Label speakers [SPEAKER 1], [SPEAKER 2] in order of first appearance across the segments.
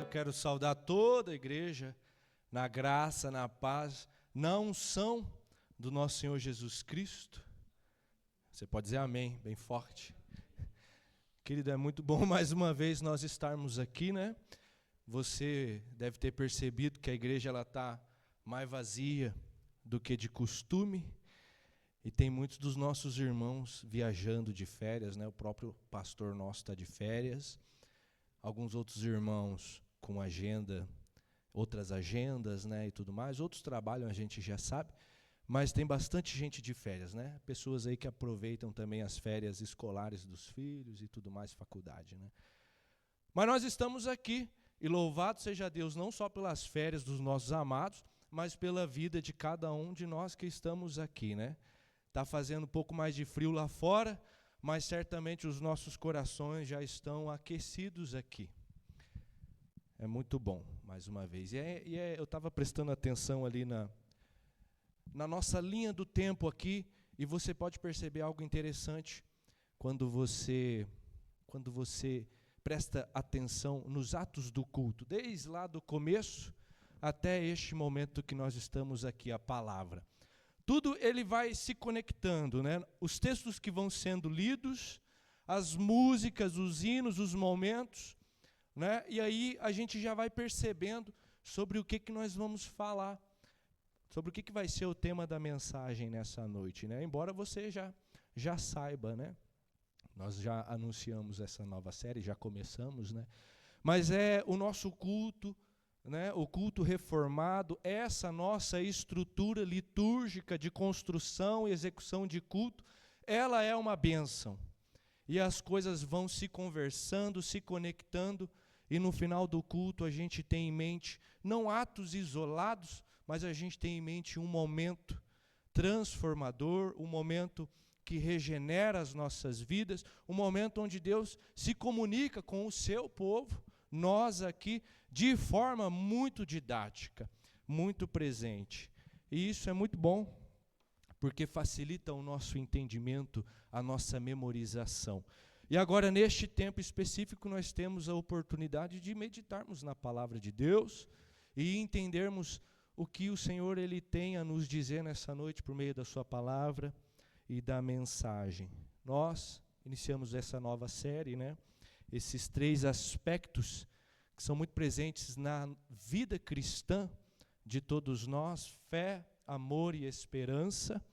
[SPEAKER 1] quero saudar toda a igreja na graça, na paz, na unção do nosso Senhor Jesus Cristo. Você pode dizer amém, bem forte. Querido, é muito bom mais uma vez nós estarmos aqui, né? Você deve ter percebido que a igreja está mais vazia do que de costume. E tem muitos dos nossos irmãos viajando de férias, né? O próprio pastor nosso está de férias. Alguns outros irmãos com agenda, outras agendas, né, e tudo mais. Outros trabalham, a gente já sabe, mas tem bastante gente de férias, né? Pessoas aí que aproveitam também as férias escolares dos filhos e tudo mais, faculdade, né? Mas nós estamos aqui, e louvado seja Deus, não só pelas férias dos nossos amados, mas pela vida de cada um de nós que estamos aqui, né? Está fazendo um pouco mais de frio lá fora, mas certamente os nossos corações já estão aquecidos aqui. É muito bom, mais uma vez. Eu estava prestando atenção ali na nossa linha do tempo aqui, e você pode perceber algo interessante quando você presta atenção nos atos do culto, desde lá do começo até este momento que nós estamos aqui, a palavra. Tudo ele vai se conectando, né? Os textos que vão sendo lidos, as músicas, os hinos, os momentos, né? E aí a gente já vai percebendo sobre o que nós vamos falar, sobre o que vai ser o tema da mensagem nessa noite, né? Embora você já saiba, né? Nós já anunciamos essa nova série, já começamos, né? Mas é o nosso culto, né, o culto reformado, essa nossa estrutura litúrgica de construção e execução de culto, ela é uma bênção. E as coisas vão se conversando, se conectando, e no final do culto a gente tem em mente, não atos isolados, mas a gente tem em mente um momento transformador, um momento que regenera as nossas vidas, um momento onde Deus se comunica com o seu povo, nós aqui, de forma muito didática, muito presente. E isso é muito bom, porque facilita o nosso entendimento, a nossa memorização. E agora, neste tempo específico, nós temos a oportunidade de meditarmos na palavra de Deus e entendermos o que o Senhor ele tem a nos dizer nessa noite por meio da sua palavra e da mensagem. Nós iniciamos essa nova série, né? Esses 3 aspectos que são muito presentes na vida cristã de todos nós: fé, amor e esperança.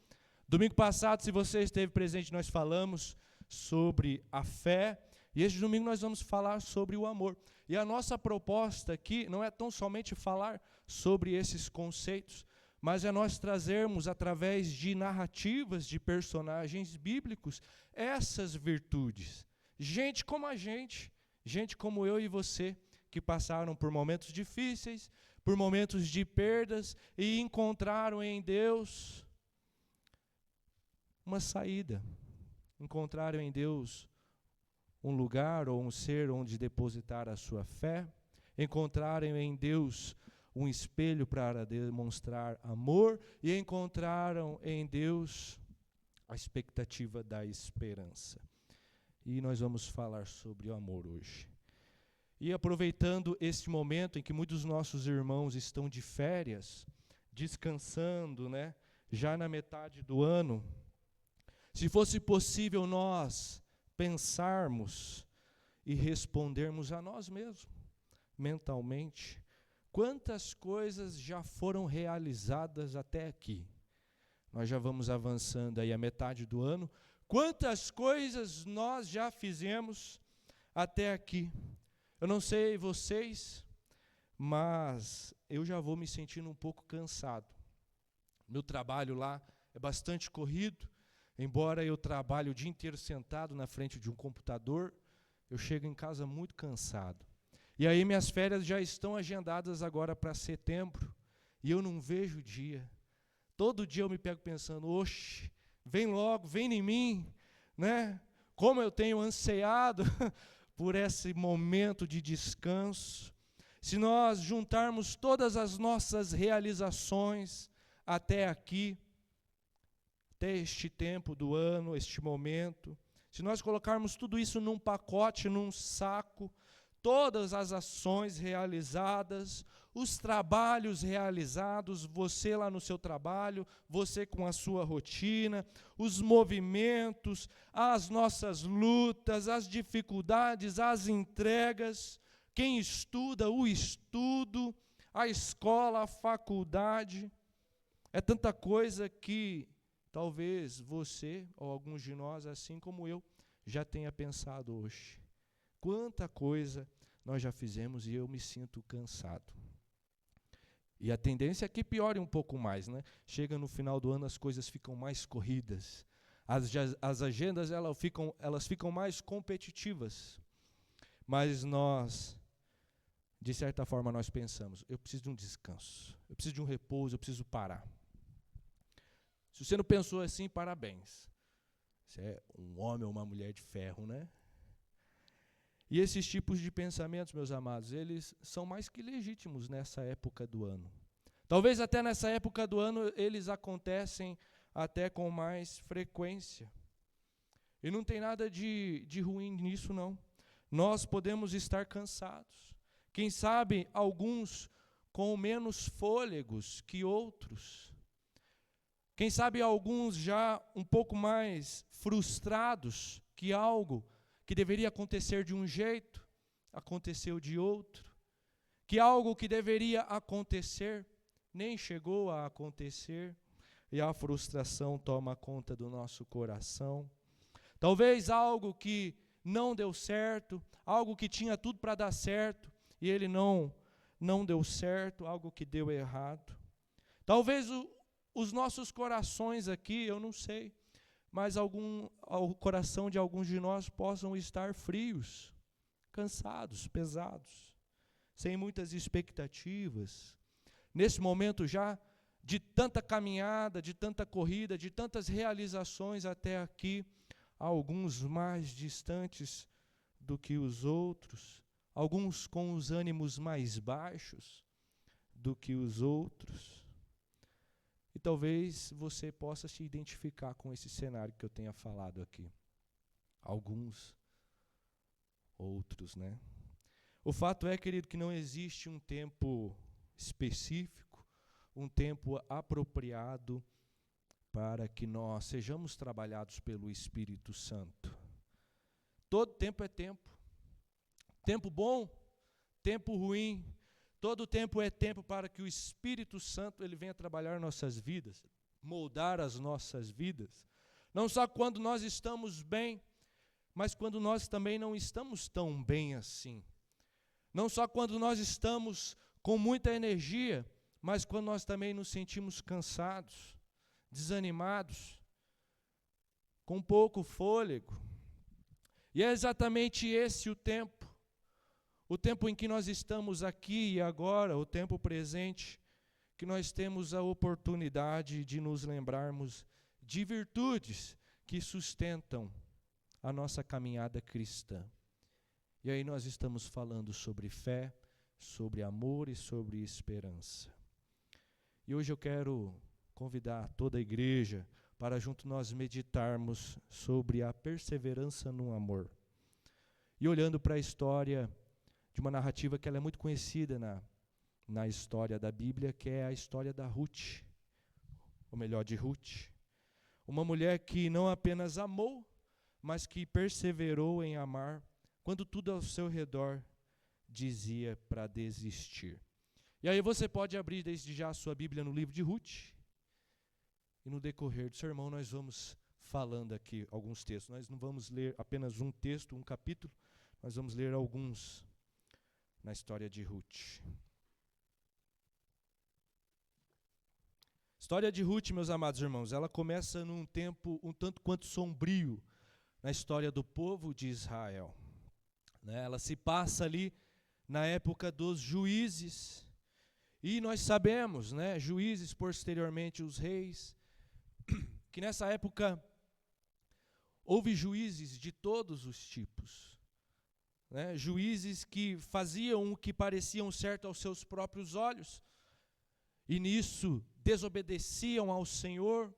[SPEAKER 1] Domingo passado, se você esteve presente, nós falamos sobre a fé, e este domingo nós vamos falar sobre o amor. E a nossa proposta aqui não é tão somente falar sobre esses conceitos, mas é nós trazermos, através de narrativas de personagens bíblicos, essas virtudes. Gente como a gente como eu e você, que passaram por momentos difíceis, por momentos de perdas, e encontraram em Deus uma saída. Encontraram em Deus um lugar ou um ser onde depositar a sua fé. Encontraram em Deus um espelho para demonstrar amor, e encontraram em Deus a expectativa da esperança. E nós vamos falar sobre o amor hoje. E aproveitando este momento em que muitos dos nossos irmãos estão de férias, descansando, né, já na metade do ano, se fosse possível nós pensarmos e respondermos a nós mesmos, mentalmente, quantas coisas já foram realizadas até aqui? Nós já vamos avançando aí a metade do ano. Quantas coisas nós já fizemos até aqui? Eu não sei vocês, mas eu já vou me sentindo um pouco cansado. Meu trabalho lá é bastante corrido, embora eu trabalhe o dia inteiro sentado na frente de um computador, eu chego em casa muito cansado. E aí minhas férias já estão agendadas agora para setembro, e eu não vejo o dia. Todo dia eu me pego pensando, oxe, vem logo, vem em mim, né? Como eu tenho ansiado por esse momento de descanso. Se nós juntarmos todas as nossas realizações até aqui, até este tempo do ano, este momento, se nós colocarmos tudo isso num pacote, num saco, todas as ações realizadas, os trabalhos realizados, você lá no seu trabalho, você com a sua rotina, os movimentos, as nossas lutas, as dificuldades, as entregas, quem estuda, o estudo, a escola, a faculdade. É tanta coisa que talvez você, ou alguns de nós, assim como eu, já tenha pensado hoje. Quanta coisa nós já fizemos e eu me sinto cansado. E a tendência é que piore um pouco mais, né? Chega no final do ano, as coisas ficam mais corridas. As agendas elas ficam mais competitivas. Mas nós, de certa forma, nós pensamos, eu preciso de um descanso, eu preciso de um repouso, eu preciso parar. Se você não pensou assim, parabéns. Você é um homem ou uma mulher de ferro, né? E esses tipos de pensamentos, meus amados, eles são mais que legítimos nessa época do ano. Talvez até nessa época do ano eles acontecem até com mais frequência. E não tem nada de ruim nisso, não. Nós podemos estar cansados. Quem sabe alguns com menos fôlegos que outros. Quem sabe alguns já um pouco mais frustrados que algo que deveria acontecer de um jeito, aconteceu de outro. Que algo que deveria acontecer, nem chegou a acontecer. E a frustração toma conta do nosso coração. Talvez algo que não deu certo, algo que tinha tudo para dar certo, e ele não deu certo, algo que deu errado. Talvez os nossos corações aqui, eu não sei, mas o coração de alguns de nós possam estar frios, cansados, pesados, sem muitas expectativas. Nesse momento já de tanta caminhada, de tanta corrida, de tantas realizações até aqui, alguns mais distantes do que os outros, alguns com os ânimos mais baixos do que os outros. E talvez você possa se identificar com esse cenário que eu tenha falado aqui. Alguns, outros, né? O fato é, querido, que não existe um tempo específico, um tempo apropriado para que nós sejamos trabalhados pelo Espírito Santo. Todo tempo é tempo. Tempo bom, tempo ruim. Todo tempo é tempo para que o Espírito Santo ele venha trabalhar nossas vidas, moldar as nossas vidas. Não só quando nós estamos bem, mas quando nós também não estamos tão bem assim. Não só quando nós estamos com muita energia, mas quando nós também nos sentimos cansados, desanimados, com pouco fôlego. E é exatamente esse o tempo em que nós estamos aqui e agora, o tempo presente, que nós temos a oportunidade de nos lembrarmos de virtudes que sustentam a nossa caminhada cristã. E aí nós estamos falando sobre fé, sobre amor e sobre esperança. E hoje eu quero convidar toda a igreja para junto nós meditarmos sobre a perseverança no amor. E olhando para a história de uma narrativa que ela é muito conhecida na história da Bíblia, que é a história da Ruth, ou melhor, de Ruth. Uma mulher que não apenas amou, mas que perseverou em amar, quando tudo ao seu redor dizia para desistir. E aí você pode abrir desde já a sua Bíblia no livro de Ruth, e no decorrer do sermão nós vamos falando aqui alguns textos. Nós não vamos ler apenas um texto, um capítulo, nós vamos ler alguns na história de Ruth. A história de Ruth, meus amados irmãos, ela começa num tempo um tanto quanto sombrio na história do povo de Israel. Ela se passa ali na época dos juízes, e nós sabemos, juízes, posteriormente os reis, que nessa época houve juízes de todos os tipos. Juízes que faziam o que pareciam certo aos seus próprios olhos, e nisso desobedeciam ao Senhor,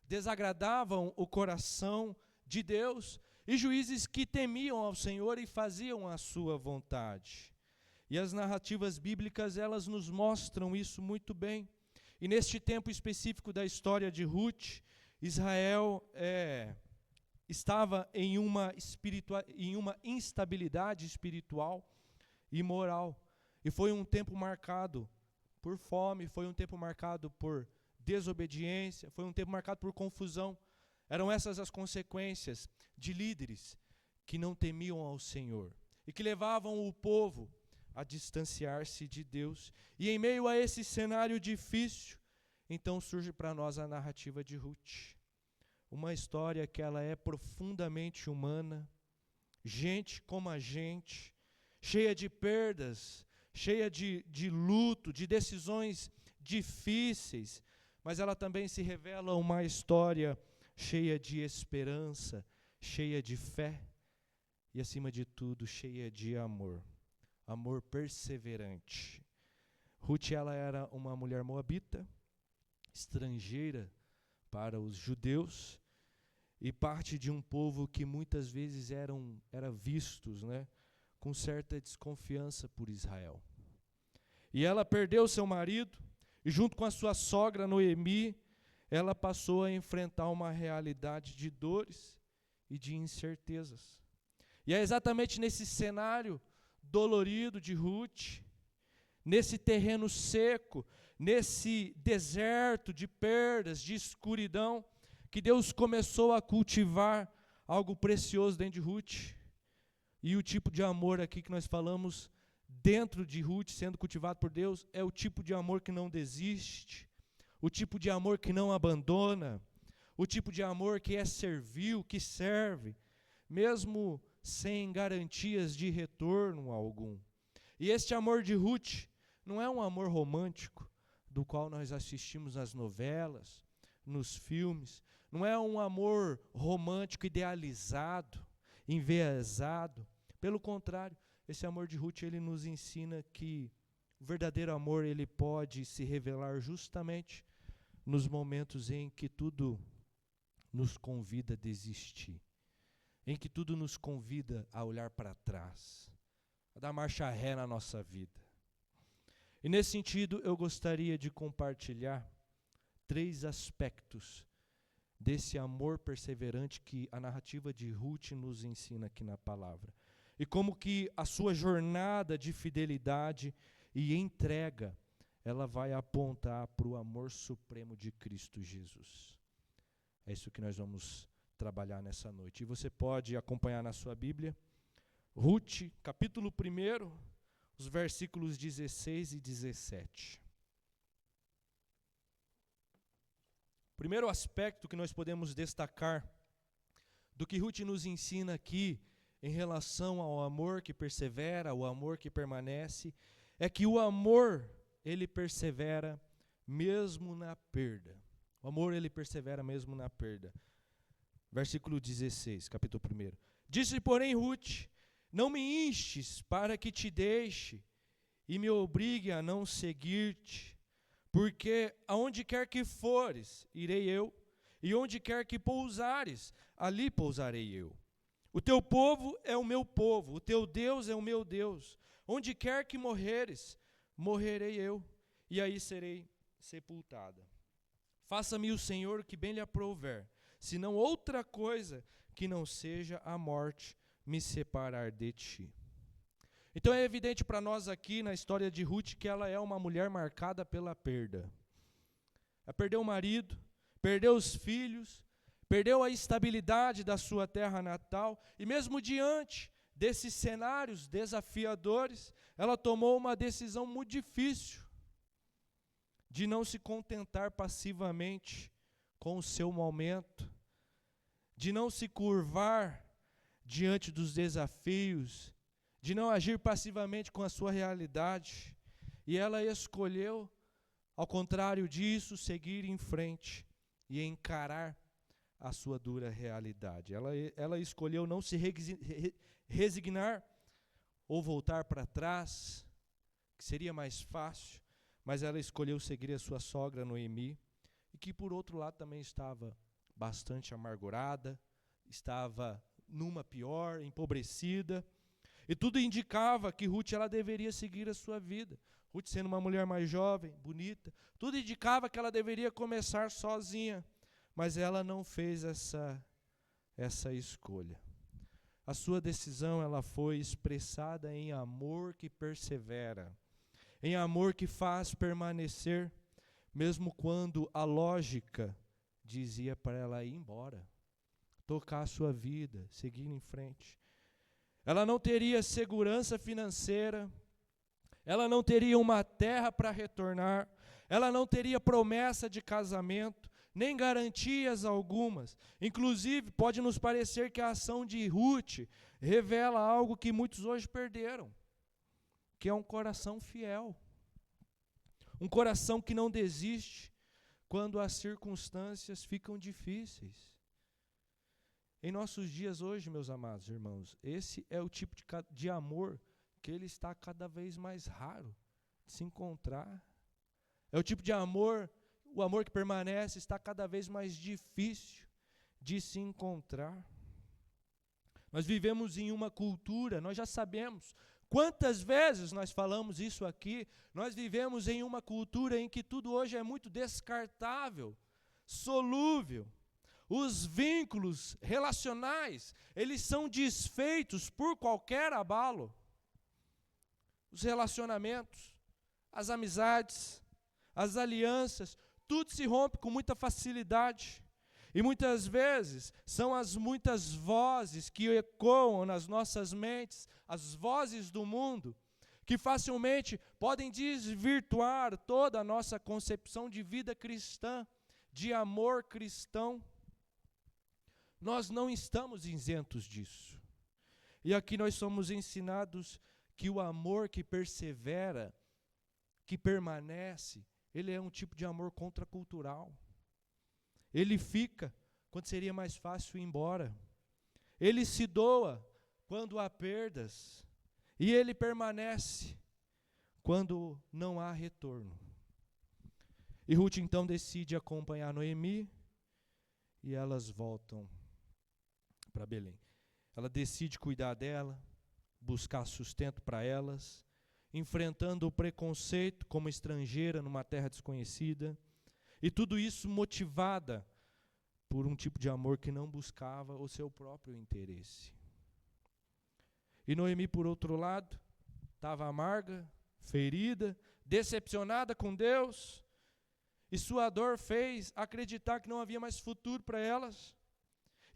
[SPEAKER 1] desagradavam o coração de Deus, e juízes que temiam ao Senhor e faziam a sua vontade. E as narrativas bíblicas, elas nos mostram isso muito bem. E neste tempo específico da história de Ruth, Israel estava em uma instabilidade espiritual e moral. E foi um tempo marcado por fome, foi um tempo marcado por desobediência, foi um tempo marcado por confusão. Eram essas as consequências de líderes que não temiam ao Senhor e que levavam o povo a distanciar-se de Deus. E em meio a esse cenário difícil, então surge para nós a narrativa de Ruth. Uma história que ela é profundamente humana, gente como a gente, cheia de perdas, cheia de luto, de decisões difíceis, mas ela também se revela uma história cheia de esperança, cheia de fé e, acima de tudo, cheia de amor. Amor perseverante. Ruth, ela era uma mulher moabita, estrangeira para os judeus, e parte de um povo que muitas vezes era vistos, com certa desconfiança por Israel. E ela perdeu seu marido, e junto com a sua sogra Noemi, ela passou a enfrentar uma realidade de dores e de incertezas. E é exatamente nesse cenário dolorido de Ruth, nesse terreno seco, nesse deserto de perdas, de escuridão, que Deus começou a cultivar algo precioso dentro de Ruth. E o tipo de amor aqui que nós falamos dentro de Ruth, sendo cultivado por Deus, é o tipo de amor que não desiste, o tipo de amor que não abandona, o tipo de amor que é servil, que serve, mesmo sem garantias de retorno algum. E este amor de Ruth não é um amor romântico, do qual nós assistimos nas novelas, nos filmes. Não é um amor romântico idealizado, enviesado. Pelo contrário, esse amor de Ruth, ele nos ensina que o verdadeiro amor, ele pode se revelar justamente nos momentos em que tudo nos convida a desistir, em que tudo nos convida a olhar para trás, a dar marcha ré na nossa vida. E nesse sentido, eu gostaria de compartilhar 3 aspectos desse amor perseverante que a narrativa de Ruth nos ensina aqui na palavra. E como que a sua jornada de fidelidade e entrega, ela vai apontar para o amor supremo de Cristo Jesus. É isso que nós vamos trabalhar nessa noite. E você pode acompanhar na sua Bíblia, Ruth, capítulo 1, os versículos 16 e 17. O primeiro aspecto que nós podemos destacar do que Ruth nos ensina aqui em relação ao amor que persevera, o amor que permanece, é que o amor, ele persevera mesmo na perda. O amor, ele persevera mesmo na perda. Versículo 16, capítulo 1. Disse, porém, Ruth, não me instes para que te deixe e me obrigue a não seguir-te, porque aonde quer que fores, irei eu, e onde quer que pousares, ali pousarei eu. O teu povo é o meu povo, o teu Deus é o meu Deus. Onde quer que morreres, morrerei eu, e aí serei sepultada. Faça-me o Senhor o que bem lhe aprouver, senão outra coisa que não seja a morte me separar de ti. Então é evidente para nós aqui na história de Ruth que ela é uma mulher marcada pela perda. Ela perdeu o marido, perdeu os filhos, perdeu a estabilidade da sua terra natal, e mesmo diante desses cenários desafiadores, ela tomou uma decisão muito difícil, de não se contentar passivamente com o seu momento, de não se curvar diante dos desafios, de não agir passivamente com a sua realidade. E ela escolheu, ao contrário disso, seguir em frente e encarar a sua dura realidade. Ela escolheu não se resignar ou voltar para trás, que seria mais fácil, mas ela escolheu seguir a sua sogra Noemi, e que por outro lado também estava bastante amargurada, estava numa pior, empobrecida. E tudo indicava que Ruth ela deveria seguir a sua vida. Ruth sendo uma mulher mais jovem, bonita, tudo indicava que ela deveria começar sozinha. Mas ela não fez essa escolha. A sua decisão ela foi expressada em amor que persevera, em amor que faz permanecer, mesmo quando a lógica dizia para ela ir embora, tocar a sua vida, seguir em frente. Ela não teria segurança financeira, ela não teria uma terra para retornar, ela não teria promessa de casamento, nem garantias algumas. Inclusive, pode nos parecer que a ação de Ruth revela algo que muitos hoje perderam, que é um coração fiel. Um coração que não desiste quando as circunstâncias ficam difíceis. Em nossos dias hoje, meus amados irmãos, esse é o tipo de amor que ele está cada vez mais raro de se encontrar. É o tipo de amor, o amor que permanece, está cada vez mais difícil de se encontrar. Nós vivemos em uma cultura, nós já sabemos, quantas vezes nós falamos isso aqui, nós vivemos em uma cultura em que tudo hoje é muito descartável, solúvel. Os vínculos relacionais, eles são desfeitos por qualquer abalo. Os relacionamentos, as amizades, as alianças, tudo se rompe com muita facilidade. E muitas vezes são as muitas vozes que ecoam nas nossas mentes, as vozes do mundo, que facilmente podem desvirtuar toda a nossa concepção de vida cristã, de amor cristão. Nós não estamos isentos disso. E aqui nós somos ensinados que o amor que persevera, que permanece, ele é um tipo de amor contracultural. Ele fica quando seria mais fácil ir embora. Ele se doa quando há perdas. E ele permanece quando não há retorno. E Ruth então decide acompanhar Noemi e elas voltam para Belém. Ela decide cuidar dela, buscar sustento para elas, enfrentando o preconceito como estrangeira numa terra desconhecida, e tudo isso motivada por um tipo de amor que não buscava o seu próprio interesse. E Noemi, por outro lado, estava amarga, ferida, decepcionada com Deus, e sua dor fez acreditar que não havia mais futuro para elas.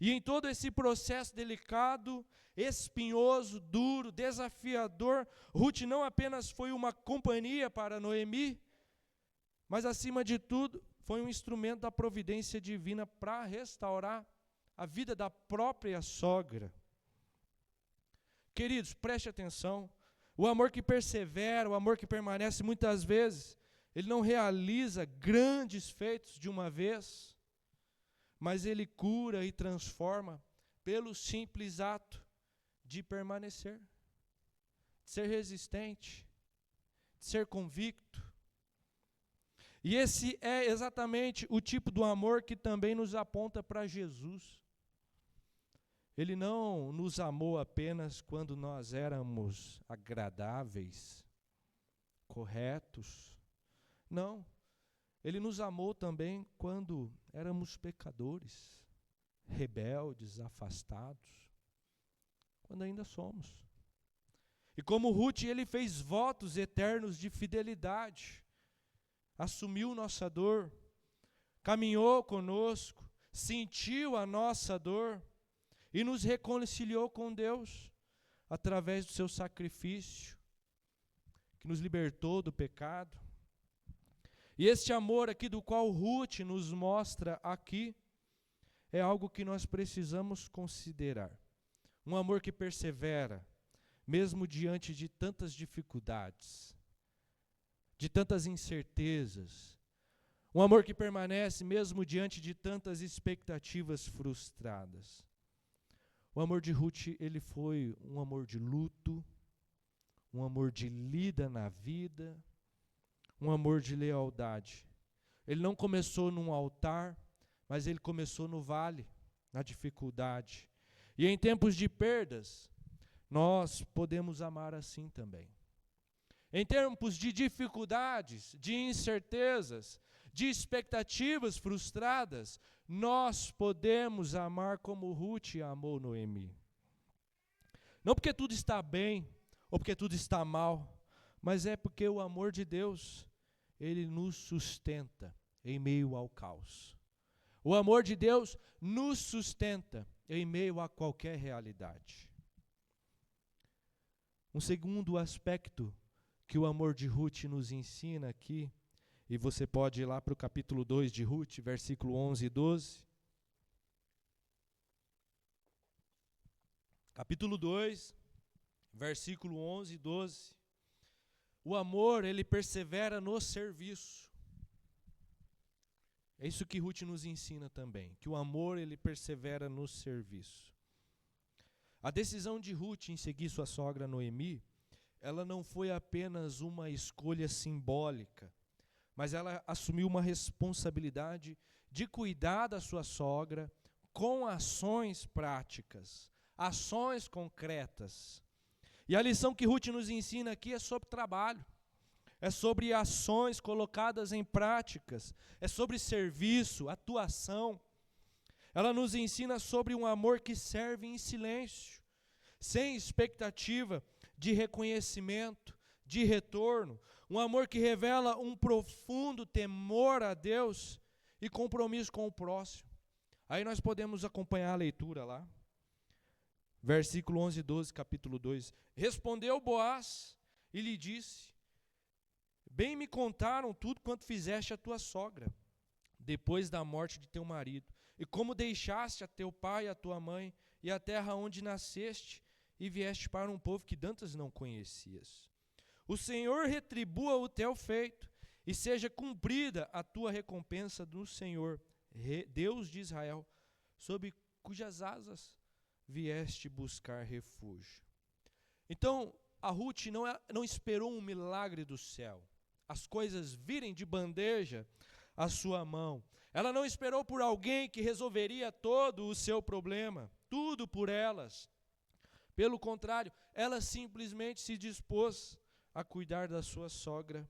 [SPEAKER 1] E em todo esse processo delicado, espinhoso, duro, desafiador, Ruth não apenas foi uma companhia para Noemi, mas acima de tudo, foi um instrumento da providência divina para restaurar a vida da própria sogra. Queridos, preste atenção, o amor que persevera, o amor que permanece, muitas vezes, ele não realiza grandes feitos de uma vez, mas ele cura e transforma pelo simples ato de permanecer, de ser resistente, de ser convicto. E esse é exatamente o tipo do amor que também nos aponta para Jesus. Ele não nos amou apenas quando nós éramos agradáveis, corretos. Não. Ele nos amou também quando éramos pecadores, rebeldes, afastados, quando ainda somos. E como Ruth, ele fez votos eternos de fidelidade, assumiu nossa dor, caminhou conosco, sentiu a nossa dor e nos reconciliou com Deus através do seu sacrifício, que nos libertou do pecado. E este amor aqui do qual Ruth nos mostra aqui, é algo que nós precisamos considerar. Um amor que persevera, mesmo diante de tantas dificuldades, de tantas incertezas. Um amor que permanece mesmo diante de tantas expectativas frustradas. O amor de Ruth, ele foi um amor de luto, um amor de lida na vida, um amor de lealdade. Ele não começou num altar, mas ele começou no vale, na dificuldade. E em tempos de perdas, nós podemos amar assim também. Em tempos de dificuldades, de incertezas, de expectativas frustradas, nós podemos amar como Ruth amou Noemi. Não porque tudo está bem, ou porque tudo está mal, mas é porque o amor de Deus, ele nos sustenta em meio ao caos. O amor de Deus nos sustenta em meio a qualquer realidade. Um segundo aspecto que o amor de Ruth nos ensina aqui, e você pode ir lá para o capítulo 2 de Ruth, versículo 11 e 12. Capítulo 2, versículo 11 e 12. O amor, ele persevera no serviço. É isso que Ruth nos ensina também, que o amor, ele persevera no serviço. A decisão de Ruth em seguir sua sogra Noemi, ela não foi apenas uma escolha simbólica, mas ela assumiu uma responsabilidade de cuidar da sua sogra com ações práticas, ações concretas. E a lição que Ruth nos ensina aqui é sobre trabalho, é sobre ações colocadas em práticas, é sobre serviço, atuação. Ela nos ensina sobre um amor que serve em silêncio, sem expectativa de reconhecimento, de retorno, um amor que revela um profundo temor a Deus e compromisso com o próximo. Aí nós podemos acompanhar a leitura lá. Versículo 11 e 12, capítulo 2. Respondeu Boaz e lhe disse: bem me contaram tudo quanto fizeste a tua sogra, depois da morte de teu marido, e como deixaste a teu pai e a tua mãe, e a terra onde nasceste, e vieste para um povo que dantes não conhecias. O Senhor retribua o teu feito, e seja cumprida a tua recompensa do Senhor, Deus de Israel, sob cujas asas vieste buscar refúgio. Então, a Ruth não esperou um milagre do céu, as coisas virem de bandeja à sua mão. Ela não esperou por alguém que resolveria todo o seu problema, tudo por elas. Pelo contrário, ela simplesmente se dispôs a cuidar da sua sogra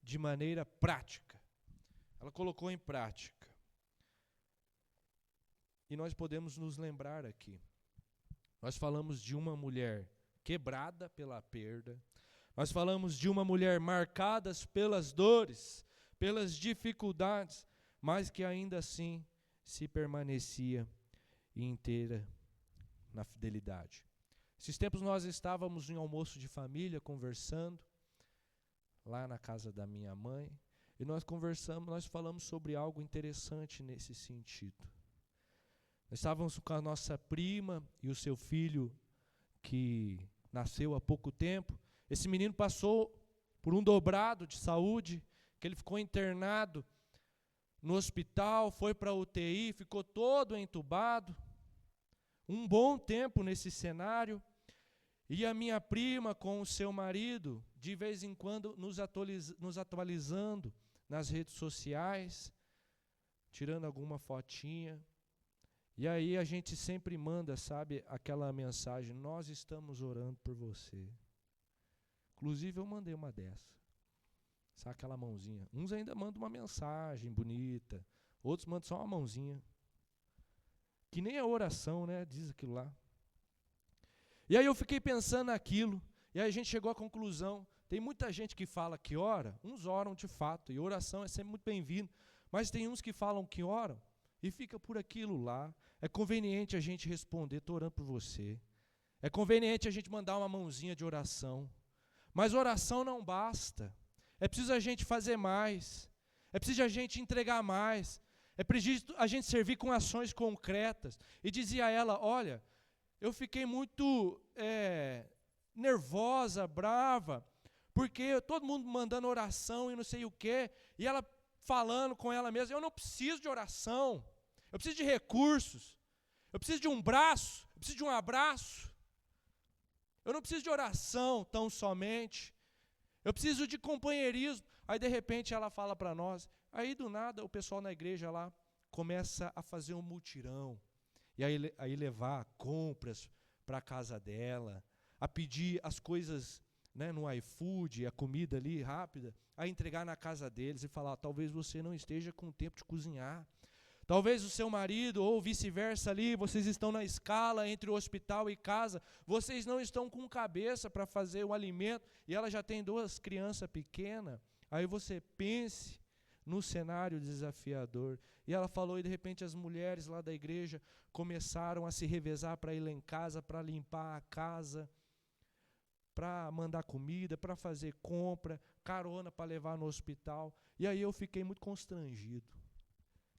[SPEAKER 1] de maneira prática. Ela colocou em prática. E nós podemos nos lembrar aqui. Nós falamos de uma mulher quebrada pela perda. Nós falamos de uma mulher marcada pelas dores, pelas dificuldades, mas que ainda assim se permanecia inteira na fidelidade. Esses tempos nós estávamos em almoço de família, conversando, lá na casa da minha mãe, e nós falamos sobre algo interessante nesse sentido. Nós estávamos com a nossa prima e o seu filho, que nasceu há pouco tempo. Esse menino passou por um dobrado de saúde, que ele ficou internado no hospital, foi para a UTI, ficou todo entubado, um bom tempo nesse cenário. E a minha prima com o seu marido, de vez em quando nos atualizando nas redes sociais, tirando alguma fotinha. E aí a gente sempre manda, sabe, aquela mensagem: nós estamos orando por você. Inclusive eu mandei uma dessa. Sabe aquela mãozinha? Uns ainda mandam uma mensagem bonita, outros mandam só uma mãozinha. Que nem a oração, né? Diz aquilo lá. E aí eu fiquei pensando naquilo, e aí a gente chegou à conclusão. Tem muita gente que fala que ora, uns oram de fato, e oração é sempre muito bem-vindo, mas tem uns que falam que oram, e fica por aquilo lá. É conveniente a gente responder: estou orando por você. É conveniente a gente mandar uma mãozinha de oração. Mas oração não basta. É preciso a gente fazer mais. É preciso a gente entregar mais. É preciso a gente servir com ações concretas. E dizia a ela: olha, eu fiquei muito nervosa, brava, porque todo mundo mandando oração e não sei o quê, e ela falando com ela mesma: eu não preciso de oração, eu preciso de recursos, eu preciso de um braço, eu preciso de um abraço, eu não preciso de oração tão somente, eu preciso de companheirismo. Aí de repente ela fala para nós, aí do nada o pessoal na igreja lá começa a fazer um mutirão, E aí levar compras para a casa dela, a pedir as coisas, né, no iFood, a comida ali rápida, a entregar na casa deles e falar, talvez você não esteja com tempo de cozinhar. Talvez o seu marido, ou vice-versa ali, vocês estão na escala entre o hospital e casa, vocês não estão com cabeça para fazer o alimento, e ela já tem 2 crianças pequenas, aí você pense no cenário desafiador. E ela falou, e de repente as mulheres lá da igreja começaram a se revezar para ir lá em casa, para limpar a casa, para mandar comida, para fazer compra, carona para levar no hospital. E aí eu fiquei muito constrangido,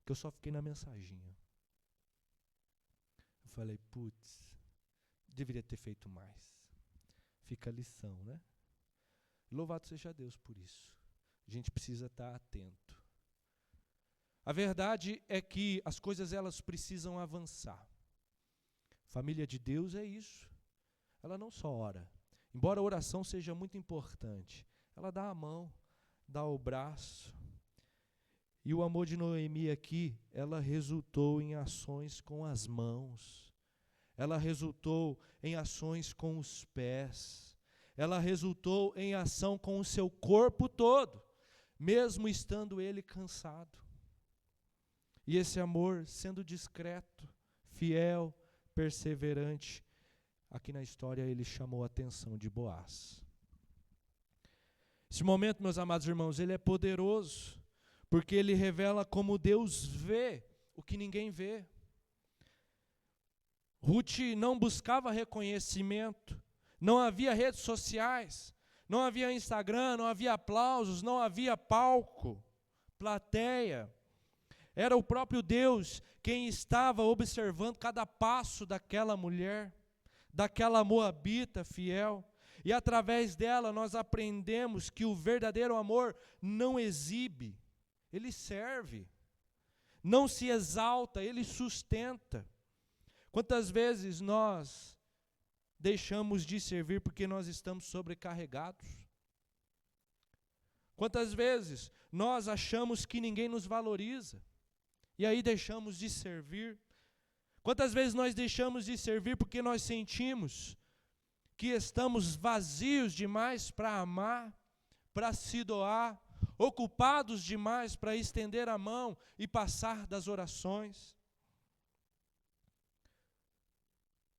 [SPEAKER 1] que eu só fiquei na mensaginha. Eu falei, putz, deveria ter feito mais. Fica a lição, né? Louvado seja Deus por isso. A gente precisa estar atento. A verdade é que as coisas elas precisam avançar. Família de Deus é isso. Ela não só ora. Embora a oração seja muito importante, ela dá a mão, dá o braço. E o amor de Noemi aqui, ela resultou em ações com as mãos. Ela resultou em ações com os pés. Ela resultou em ação com o seu corpo todo, mesmo estando ele cansado. E esse amor, sendo discreto, fiel, perseverante, aqui na história ele chamou a atenção de Boaz. Esse momento, meus amados irmãos, ele é poderoso, porque ele revela como Deus vê o que ninguém vê. Ruth não buscava reconhecimento, não havia redes sociais, não havia Instagram, não havia aplausos, não havia palco, plateia. Era o próprio Deus quem estava observando cada passo daquela mulher, daquela moabita fiel. E através dela nós aprendemos que o verdadeiro amor não exibe, ele serve. Não se exalta, ele sustenta. Quantas vezes nós deixamos de servir porque nós estamos sobrecarregados? Quantas vezes nós achamos que ninguém nos valoriza e aí deixamos de servir? Quantas vezes nós deixamos de servir porque nós sentimos que estamos vazios demais para amar, para se doar, ocupados demais para estender a mão e passar das orações?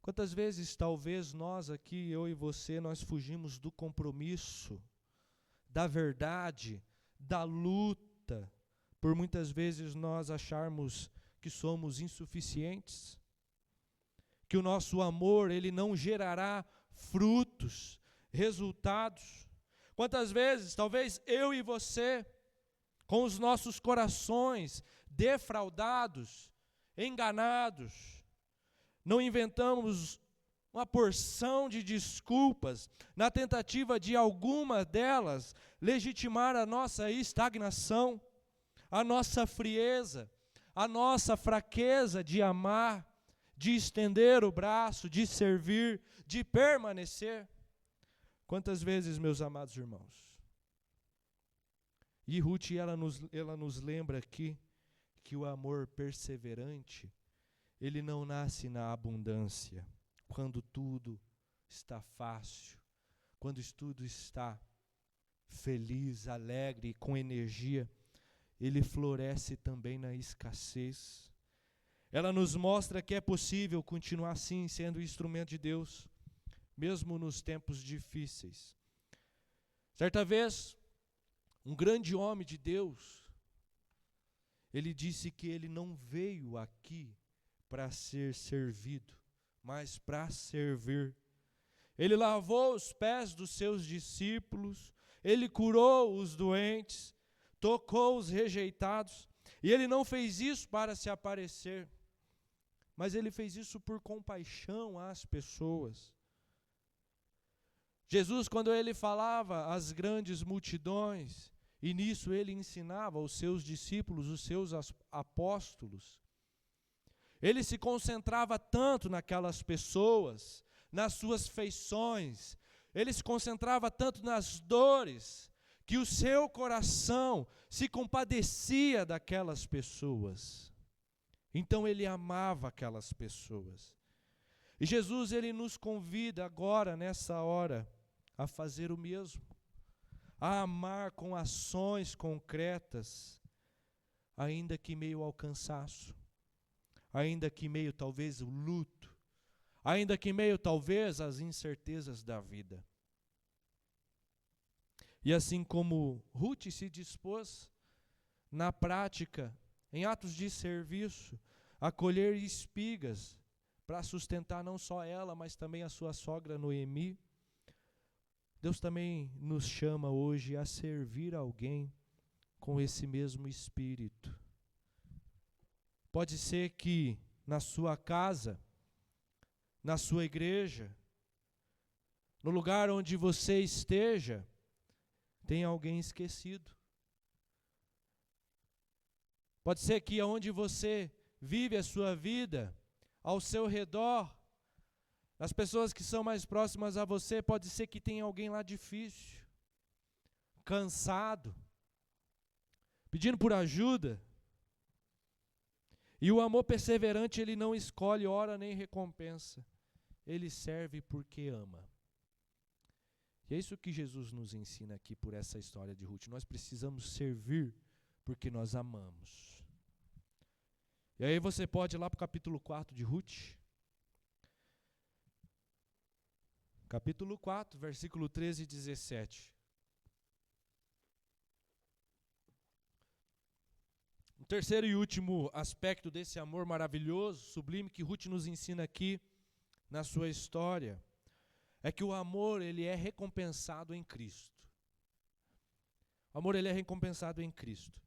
[SPEAKER 1] Quantas vezes, talvez nós aqui, eu e você, nós fugimos do compromisso, da verdade, da luta, por muitas vezes nós acharmos que somos insuficientes, que o nosso amor, ele não gerará frutos, resultados. Quantas vezes, talvez eu e você, com os nossos corações defraudados, enganados, não inventamos uma porção de desculpas na tentativa de alguma delas legitimar a nossa estagnação, a nossa frieza, a nossa fraqueza de amar, de estender o braço, de servir, de permanecer. Quantas vezes, meus amados irmãos? E Ruth, ela nos lembra aqui que o amor perseverante, ele não nasce na abundância, quando tudo está fácil, quando tudo está feliz, alegre, com energia. Ele floresce também na escassez. Ela nos mostra que é possível continuar assim, sendo instrumento de Deus, mesmo nos tempos difíceis. Certa vez, um grande homem de Deus, ele disse que ele não veio aqui para ser servido, mas para servir. Ele lavou os pés dos seus discípulos, ele curou os doentes, tocou os rejeitados, e ele não fez isso para se aparecer, mas ele fez isso por compaixão às pessoas. Jesus, quando ele falava às grandes multidões, e nisso ele ensinava os seus discípulos, os seus apóstolos, ele se concentrava tanto naquelas pessoas, nas suas feições, ele se concentrava tanto nas dores, que o seu coração se compadecia daquelas pessoas. Então ele amava aquelas pessoas. E Jesus, ele nos convida agora, nessa hora, a fazer o mesmo. A amar com ações concretas, ainda que meio ao cansaço, ainda que meio talvez o luto, ainda que meio talvez às incertezas da vida. E assim como Ruth se dispôs, na prática, em atos de serviço, a colher espigas para sustentar não só ela, mas também a sua sogra Noemi, Deus também nos chama hoje a servir alguém com esse mesmo espírito. Pode ser que na sua casa, na sua igreja, no lugar onde você esteja, tenha alguém esquecido. Pode ser que onde você vive a sua vida, ao seu redor, as pessoas que são mais próximas a você, pode ser que tenha alguém lá difícil, cansado, pedindo por ajuda. E o amor perseverante, ele não escolhe hora nem recompensa. Ele serve porque ama. E é isso que Jesus nos ensina aqui por essa história de Ruth. Nós precisamos servir porque nós amamos. E aí você pode ir lá para o capítulo 4 de Ruth. Capítulo 4, versículo 13 e 17. O terceiro e último aspecto desse amor maravilhoso, sublime, que Ruth nos ensina aqui na sua história, é que o amor, ele é recompensado em Cristo. O amor, ele é recompensado em Cristo.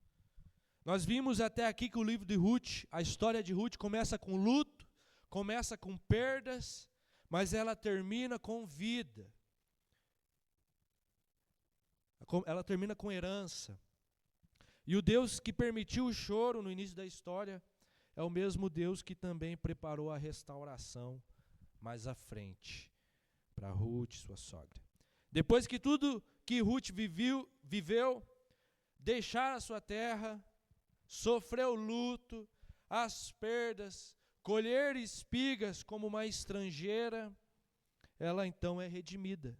[SPEAKER 1] Nós vimos até aqui que o livro de Ruth, a história de Ruth começa com luto, começa com perdas, mas ela termina com vida. Ela termina com herança. E o Deus que permitiu o choro no início da história é o mesmo Deus que também preparou a restauração mais à frente para Ruth, sua sogra. Depois que tudo que Ruth viveu, deixar a sua terra, sofreu luto, as perdas, colher espigas como uma estrangeira, ela então é redimida.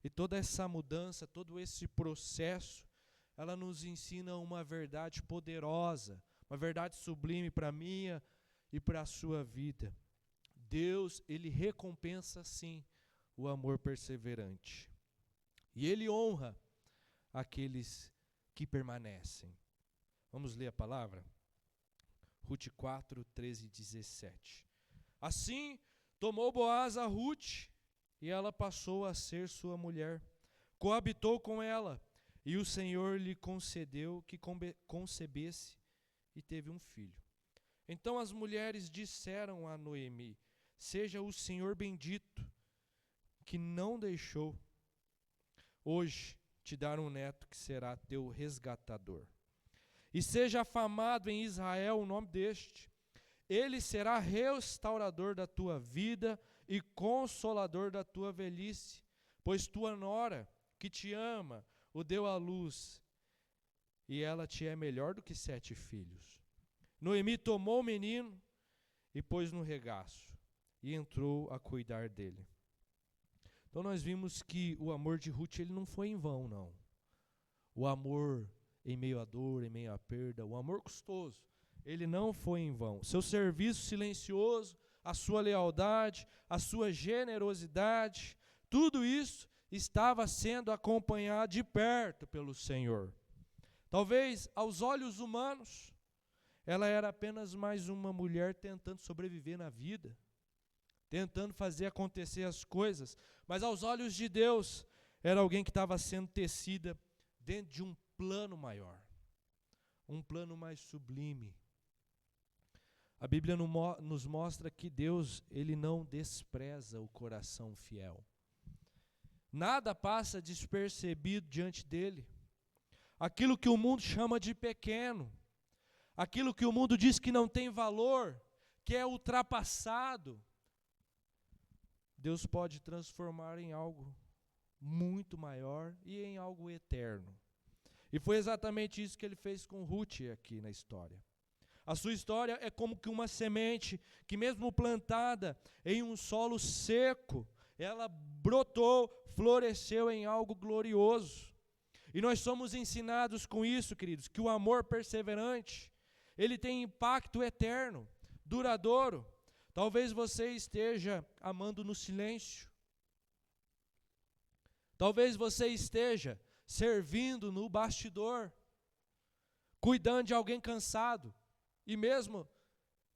[SPEAKER 1] E toda essa mudança, todo esse processo, ela nos ensina uma verdade poderosa, uma verdade sublime para a minha e para a sua vida. Deus, ele recompensa sim o amor perseverante. E ele honra aqueles que permanecem. Vamos ler a palavra? Ruth 4, 13 e 17. Assim, tomou Boaz a Ruth, e ela passou a ser sua mulher. Coabitou com ela, e o Senhor lhe concedeu que concebesse e teve um filho. Então as mulheres disseram a Noemi: seja o Senhor bendito, que não deixou hoje te dar um neto que será teu resgatador. E seja afamado em Israel o nome deste. Ele será restaurador da tua vida e consolador da tua velhice, pois tua nora, que te ama, o deu à luz, e ela te é melhor do que 7 filhos. Noemi tomou o menino e pôs no regaço, e entrou a cuidar dele. Então nós vimos que o amor de Ruth, ele não foi em vão, não. O amor em meio à dor, em meio à perda, o amor custoso, ele não foi em vão. Seu serviço silencioso, a sua lealdade, a sua generosidade, tudo isso estava sendo acompanhado de perto pelo Senhor. Talvez aos olhos humanos, ela era apenas mais uma mulher tentando sobreviver na vida, tentando fazer acontecer as coisas, mas aos olhos de Deus, era alguém que estava sendo tecida dentro de um plano maior, um plano mais sublime. A Bíblia nos mostra que Deus, ele não despreza o coração fiel. Nada passa despercebido diante dele. Aquilo que o mundo chama de pequeno, aquilo que o mundo diz que não tem valor, que é ultrapassado, Deus pode transformar em algo muito maior e em algo eterno. E foi exatamente isso que ele fez com Ruth aqui na história. A sua história é como que uma semente que mesmo plantada em um solo seco, ela brotou, floresceu em algo glorioso. E nós somos ensinados com isso, queridos, que o amor perseverante, ele tem impacto eterno, duradouro. Talvez você esteja amando no silêncio. Talvez você esteja servindo no bastidor, cuidando de alguém cansado. E mesmo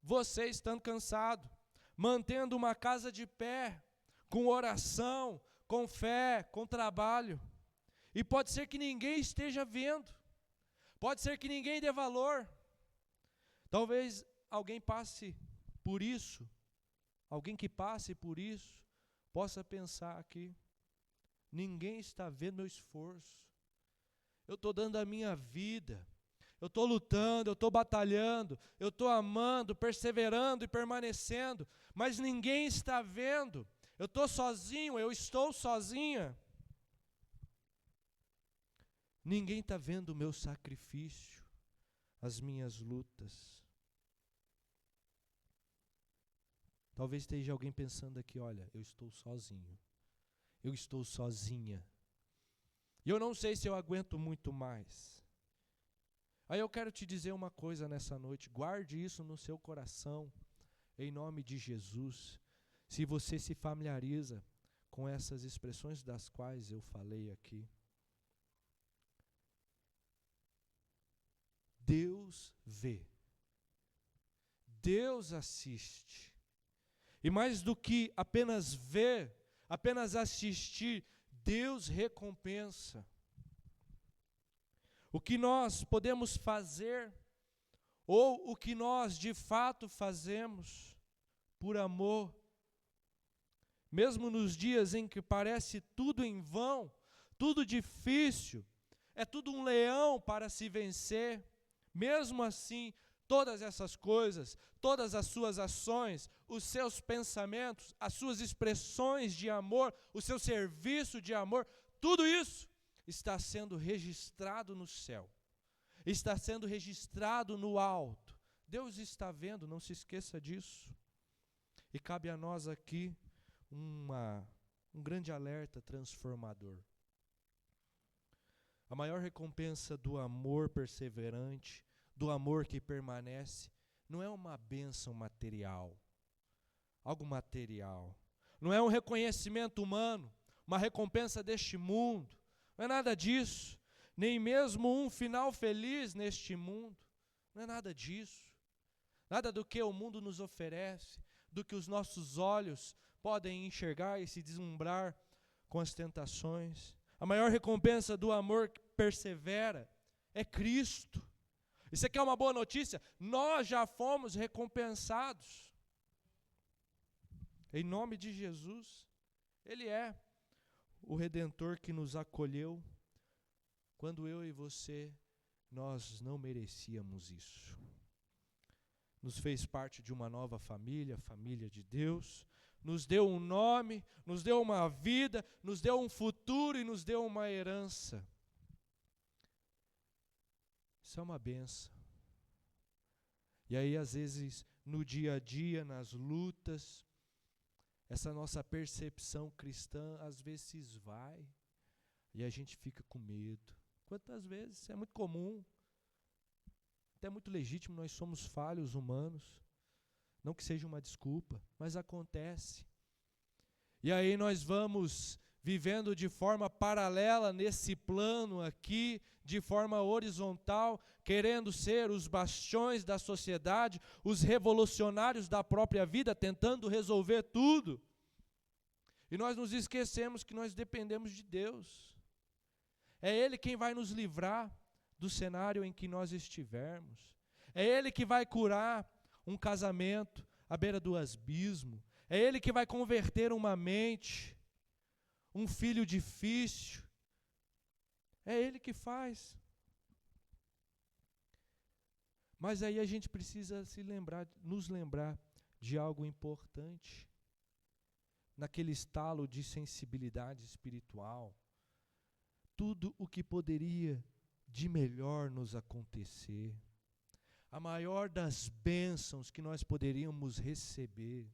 [SPEAKER 1] você estando cansado, mantendo uma casa de pé, com oração, com fé, com trabalho. E pode ser que ninguém esteja vendo. Pode ser que ninguém dê valor. Talvez alguém passe por isso. Alguém que passe por isso, possa pensar aqui: ninguém está vendo meu esforço. Eu estou dando a minha vida. Eu estou lutando, eu estou batalhando, eu estou amando, perseverando e permanecendo, mas ninguém está vendo. Eu estou sozinho, eu estou sozinha. Ninguém está vendo o meu sacrifício, as minhas lutas. Talvez esteja alguém pensando aqui: olha, eu estou sozinho, eu estou sozinha, e eu não sei se eu aguento muito mais. Aí eu quero te dizer uma coisa nessa noite: guarde isso no seu coração, em nome de Jesus. Se você se familiariza com essas expressões das quais eu falei aqui, Deus vê, Deus assiste, e mais do que apenas ver, apenas assistir, Deus recompensa. O que nós podemos fazer, ou o que nós de fato fazemos por amor, mesmo nos dias em que parece tudo em vão, tudo difícil, é tudo um leão para se vencer, mesmo assim, todas essas coisas, todas as suas ações, os seus pensamentos, as suas expressões de amor, o seu serviço de amor, tudo isso está sendo registrado no céu, está sendo registrado no alto. Deus está vendo, não se esqueça disso. E cabe a nós aqui um grande alerta transformador. A maior recompensa do amor perseverante, do amor que permanece, não é uma bênção material, algo material. Não é um reconhecimento humano, uma recompensa deste mundo. Não é nada disso. Nem mesmo um final feliz neste mundo. Não é nada disso. Nada do que o mundo nos oferece, do que os nossos olhos podem enxergar e se deslumbrar com as tentações. A maior recompensa do amor que persevera é Cristo. E você quer uma boa notícia? Nós já fomos recompensados. Em nome de Jesus, Ele é o Redentor que nos acolheu, quando eu e você, nós não merecíamos isso. Nos fez parte de uma nova família, a família de Deus, nos deu um nome, nos deu uma vida, nos deu um futuro e nos deu uma herança. Isso é uma bênção. E aí, às vezes, no dia a dia, nas lutas, essa nossa percepção cristã às vezes se esvai e a gente fica com medo. Quantas vezes? É muito comum, até muito legítimo, nós somos falhos humanos. Não que seja uma desculpa, mas acontece. E aí nós vamos vivendo de forma paralela nesse plano aqui, de forma horizontal, querendo ser os bastiões da sociedade, os revolucionários da própria vida, tentando resolver tudo. E nós nos esquecemos que nós dependemos de Deus. É Ele quem vai nos livrar do cenário em que nós estivermos. É Ele que vai curar um casamento à beira do abismo. É Ele que vai converter uma mente, um filho difícil. É Ele que faz. Mas aí a gente precisa nos lembrar de algo importante. Naquele estalo de sensibilidade espiritual, tudo o que poderia de melhor nos acontecer, a maior das bênçãos que nós poderíamos receber,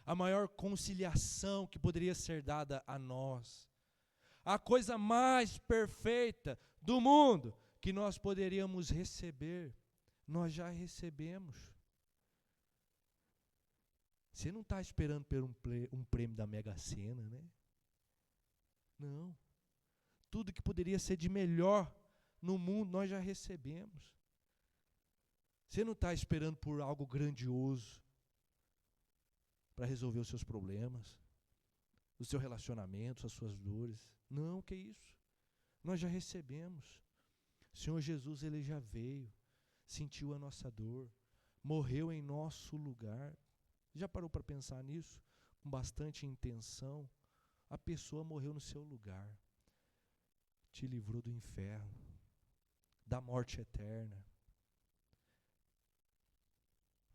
[SPEAKER 1] a maior conciliação que poderia ser dada a nós, a coisa mais perfeita do mundo que nós poderíamos receber, nós já recebemos. Você não está esperando por um prêmio da Mega Sena, né? Não. Tudo que poderia ser de melhor no mundo, nós já recebemos. Você não está esperando por algo grandioso para resolver os seus problemas, o seu relacionamento, as suas dores. Não, que isso. Nós já recebemos. O Senhor Jesus, Ele já veio, sentiu a nossa dor, morreu em nosso lugar. Já parou para pensar nisso? Com bastante intenção. A pessoa morreu no seu lugar. Te livrou do inferno, da morte eterna.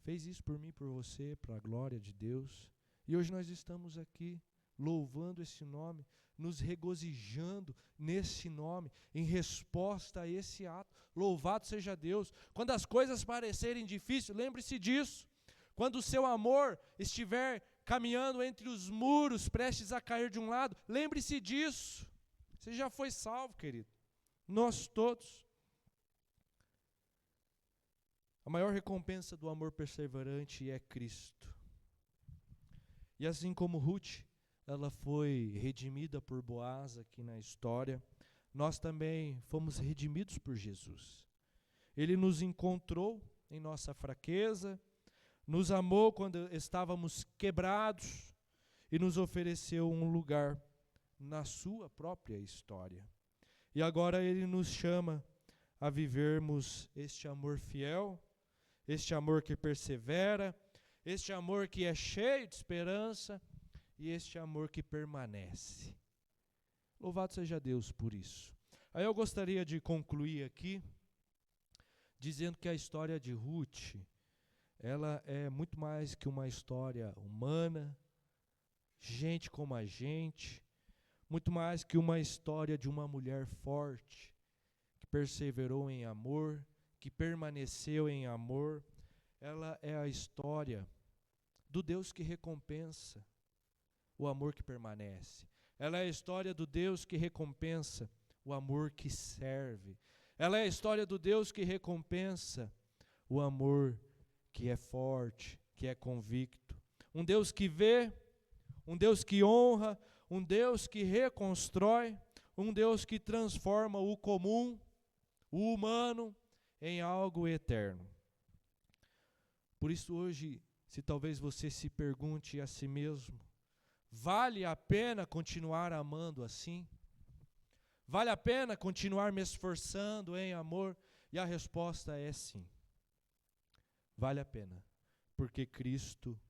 [SPEAKER 1] Fez isso por mim, por você, para a glória de Deus. E hoje nós estamos aqui, louvando esse nome, nos regozijando nesse nome, em resposta a esse ato. Louvado seja Deus. Quando as coisas parecerem difíceis, lembre-se disso. Quando o seu amor estiver caminhando entre os muros, prestes a cair de um lado, lembre-se disso. Você já foi salvo, querido. Nós todos. A maior recompensa do amor perseverante é Cristo. E assim como Ruth, ela foi redimida por Boaz aqui na história, nós também fomos redimidos por Jesus. Ele nos encontrou em nossa fraqueza, nos amou quando estávamos quebrados e nos ofereceu um lugar na sua própria história. E agora Ele nos chama a vivermos este amor fiel, este amor que persevera, este amor que é cheio de esperança e este amor que permanece. Louvado seja Deus por isso. Aí eu gostaria de concluir aqui, dizendo que a história de Ruth, ela é muito mais que uma história humana, gente como a gente, muito mais que uma história de uma mulher forte, que perseverou em amor, que permaneceu em amor. Ela é a história do Deus que recompensa o amor que permanece. Ela é a história do Deus que recompensa o amor que serve. Ela é a história do Deus que recompensa o amor que é forte, que é convicto. Um Deus que vê, um Deus que honra, um Deus que reconstrói, um Deus que transforma o comum, o humano, em algo eterno. Por isso hoje, se talvez você se pergunte a si mesmo, vale a pena continuar amando assim? Vale a pena continuar me esforçando em amor? E a resposta é sim. Vale a pena, porque Cristo,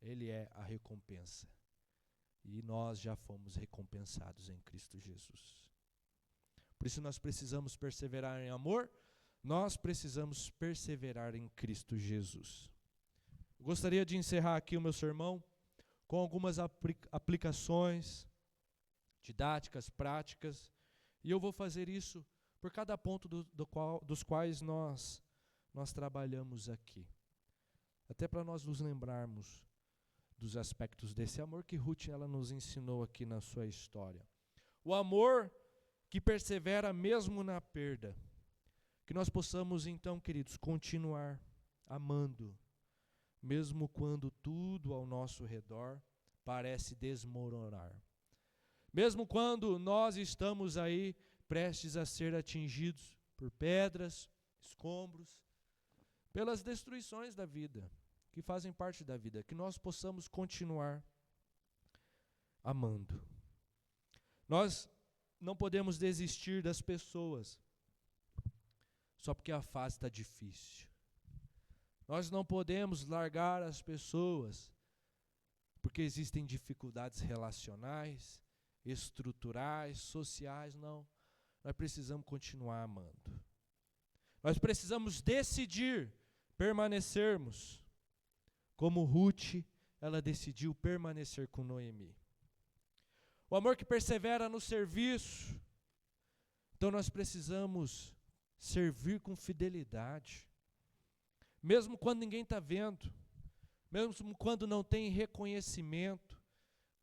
[SPEAKER 1] Ele é a recompensa. E nós já fomos recompensados em Cristo Jesus. Por isso nós precisamos perseverar em amor, nós precisamos perseverar em Cristo Jesus. Gostaria de encerrar aqui o meu sermão com algumas aplicações didáticas, práticas, e eu vou fazer isso por cada ponto dos quais nós trabalhamos aqui. Até para nós nos lembrarmos dos aspectos desse amor que Ruth ela nos ensinou aqui na sua história. O amor que persevera mesmo na perda. Que nós possamos então, queridos, continuar amando, mesmo quando tudo ao nosso redor parece desmoronar. Mesmo quando nós estamos aí prestes a ser atingidos por pedras, escombros, pelas destruições da vida, que fazem parte da vida, que nós possamos continuar amando. Nós não podemos desistir das pessoas só porque a fase está difícil. Nós não podemos largar as pessoas porque existem dificuldades relacionais, estruturais, sociais, não. Nós precisamos continuar amando. Nós precisamos decidir permanecermos como Ruth, ela decidiu permanecer com Noemi. O amor que persevera no serviço. Então nós precisamos servir com fidelidade. mesmo quando ninguém está vendo, mesmo quando não tem reconhecimento,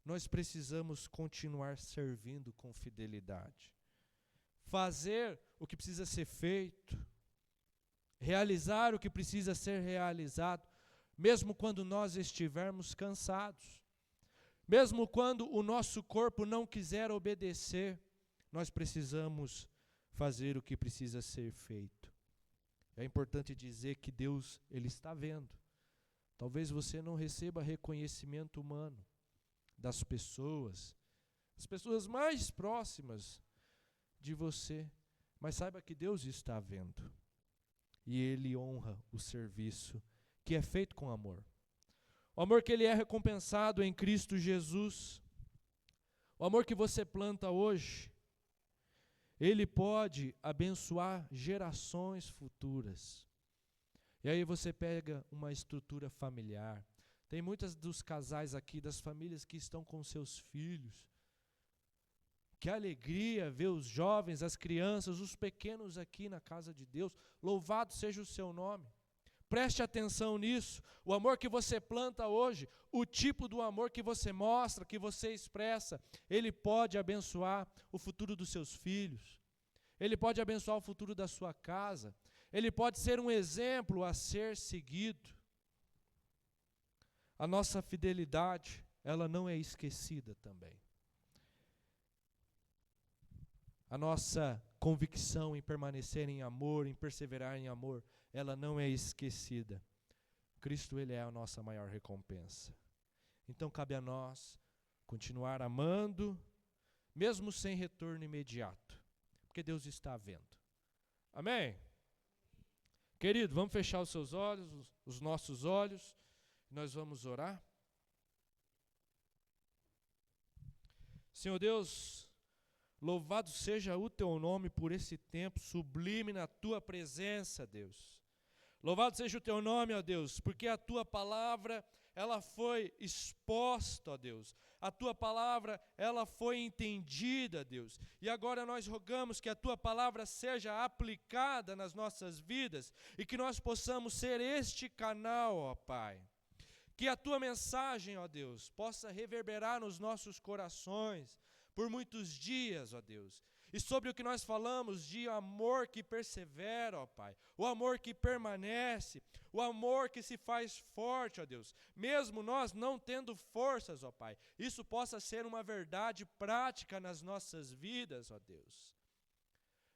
[SPEAKER 1] nós precisamos continuar servindo com fidelidade. Fazer o que precisa ser feito, realizar o que precisa ser realizado, mesmo quando nós estivermos cansados, mesmo quando o nosso corpo não quiser obedecer, nós precisamos fazer o que precisa ser feito. É importante dizer que Deus, Ele está vendo. Talvez você não receba reconhecimento humano das pessoas, as pessoas mais próximas de você, mas saiba que Deus está vendo. E Ele honra o serviço que é feito com amor. O amor que Ele é recompensado em Cristo Jesus, o amor que você planta hoje, Ele pode abençoar gerações futuras. E aí você pega uma estrutura familiar. Tem muitos dos casais aqui, das famílias que estão com seus filhos. Que alegria ver os jovens, as crianças, os pequenos aqui na casa de Deus. Louvado seja o seu nome. Preste atenção nisso. O amor que você planta hoje, o tipo do amor que você mostra, que você expressa, ele pode abençoar o futuro dos seus filhos. Ele pode abençoar o futuro da sua casa. Ele pode ser um exemplo a ser seguido. A nossa fidelidade, ela não é esquecida também. A nossa convicção em permanecer em amor, em perseverar em amor, ela não é esquecida. Cristo, Ele é a nossa maior recompensa. Então cabe a nós continuar amando, mesmo sem retorno imediato, porque Deus está vendo. Amém? Querido, vamos fechar os seus olhos, os nossos olhos, nós vamos orar. Senhor Deus, louvado seja o Teu nome por esse tempo sublime na Tua presença, Deus. Louvado seja o Teu nome, ó Deus, porque a Tua palavra, ela foi exposta, ó Deus. A Tua palavra, ela foi entendida, Deus. E agora nós rogamos que a Tua palavra seja aplicada nas nossas vidas e que nós possamos ser este canal, ó Pai. Que a Tua mensagem, ó Deus, possa reverberar nos nossos corações por muitos dias, ó Deus. E sobre o que nós falamos de amor que persevera, ó Pai, o amor que permanece, o amor que se faz forte, ó Deus, mesmo nós não tendo forças, ó Pai, isso possa ser uma verdade prática nas nossas vidas, ó Deus.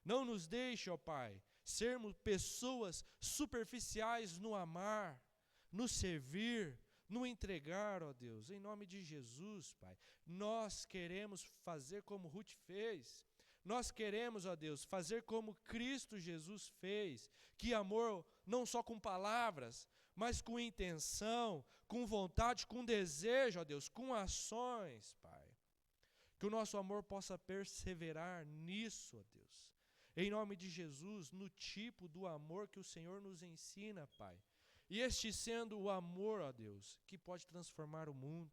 [SPEAKER 1] Não nos deixe, ó Pai, sermos pessoas superficiais no amar, no servir, no entregar, ó Deus, em nome de Jesus, Pai. Nós queremos fazer como Ruth fez. Nós queremos, ó Deus, fazer como Cristo Jesus fez, que amor não só com palavras, mas com intenção, com vontade, com desejo, ó Deus, com ações, Pai. Que o nosso amor possa perseverar nisso, ó Deus. Em nome de Jesus, no tipo do amor que o Senhor nos ensina, Pai. E este sendo o amor, ó Deus, que pode transformar o mundo,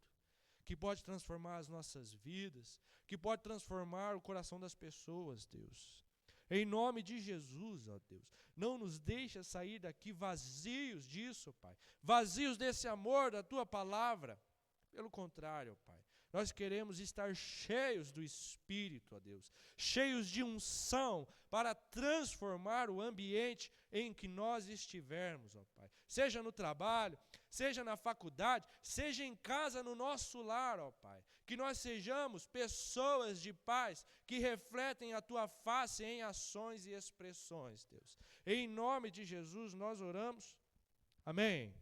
[SPEAKER 1] que pode transformar as nossas vidas, que pode transformar o coração das pessoas, Deus. Em nome de Jesus, ó Deus, não nos deixa sair daqui vazios disso, Pai, vazios desse amor da Tua palavra. Pelo contrário, Pai, nós queremos estar cheios do Espírito, ó Deus, cheios de unção para transformar o ambiente em que nós estivermos, ó Pai. Seja no trabalho, seja na faculdade, seja em casa, no nosso lar, ó Pai. Que nós sejamos pessoas de paz que refletem a Tua face em ações e expressões, Deus. Em nome de Jesus nós oramos. Amém.